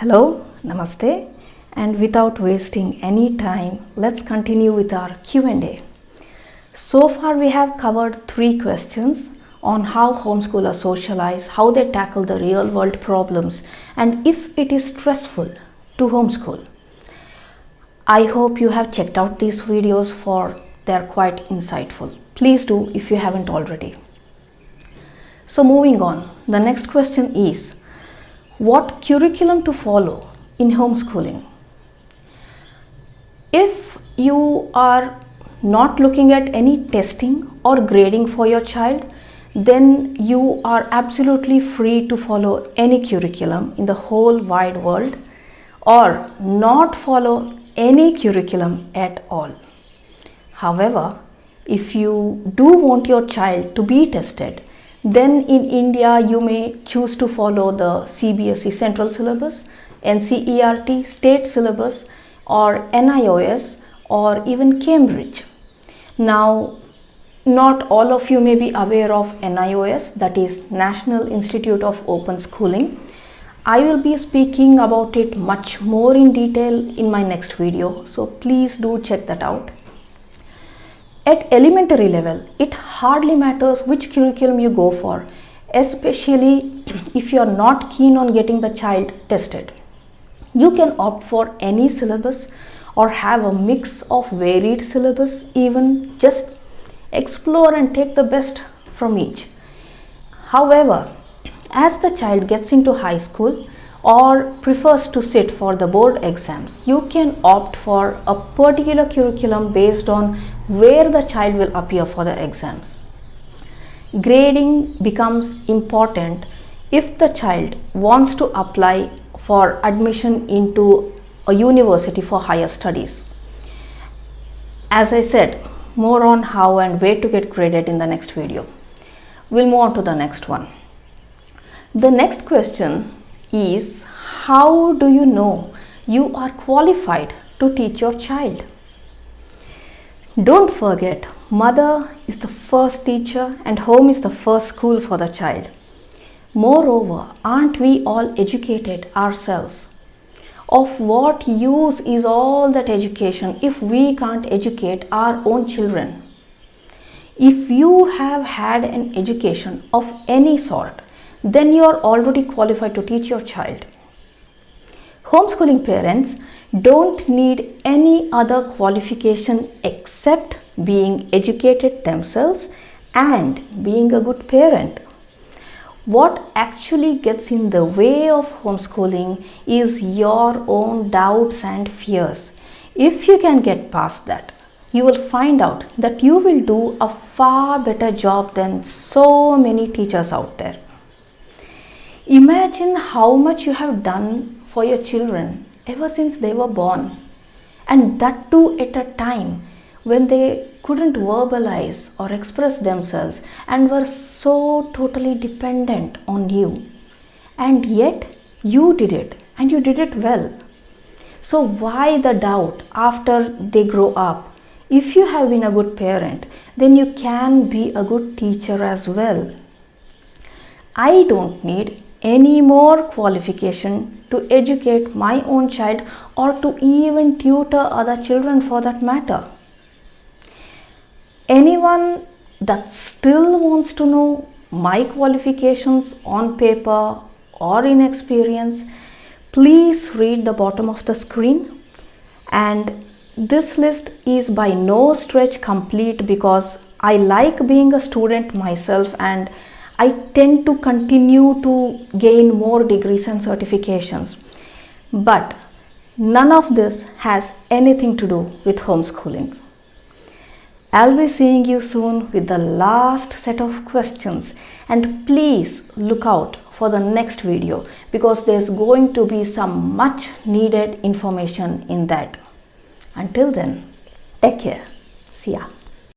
Hello, Namaste, and without wasting any time, let's continue with our Q&A. So far we have covered 3 questions on how homeschoolers socialize, how they tackle the real world problems, and if it is stressful to homeschool. I hope you have checked out these videos for they're quite insightful. Please do if you haven't already. So moving on, the next question is, what curriculum to follow in homeschooling? If you are not looking at any testing or grading for your child, then you are absolutely free to follow any curriculum in the whole wide world or not follow any curriculum at all. However, if you do want your child to be tested, then in India you may choose to follow the CBSE Central Syllabus, NCERT State Syllabus, or NIOS, or even Cambridge. Now, not all of you may be aware of NIOS, that is National Institute of Open Schooling. I will be speaking about it much more in detail in my next video, so please do check that out. At elementary level, it hardly matters which curriculum you go for, especially if you are not keen on getting the child tested. You can opt for any syllabus or have a mix of varied syllabus, even just explore and take the best from each. However, as the child gets into high school or prefers to sit for the board exams, you can opt for a particular curriculum based on where the child will appear for the exams. Grading becomes important if the child wants to apply for admission into a university for higher studies. As I said, more on how and where to get graded in the next video. We'll move on to the next one. The next question is, how do you know you are qualified to teach your child? Don't forget, mother is the first teacher and home is the first school for the child. Moreover, aren't we all educated ourselves? Of what use is all that education if we can't educate our own children? If you have had an education of any sort, then you are already qualified to teach your child. Homeschooling parents don't need any other qualification except being educated themselves and being a good parent. What actually gets in the way of homeschooling is your own doubts and fears. If you can get past that, you will find out that you will do a far better job than so many teachers out there. Imagine how much you have done for your children ever since they were born, and that too at a time when they couldn't verbalize or express themselves and were so totally dependent on you. And yet you did it, and you did it well. So why the doubt after they grow up? If you have been a good parent, then you can be a good teacher as well. I don't need any more qualification to educate my own child or to even tutor other children for that matter. Anyone that still wants to know my qualifications on paper or in experience, please read the bottom of the screen. And this list is by no stretch complete because I like being a student myself and I tend to continue to gain more degrees and certifications. But none of this has anything to do with homeschooling. I'll be seeing you soon with the last set of questions, and please look out for the next video because there's going to be some much needed information in that. Until then, take care. See ya.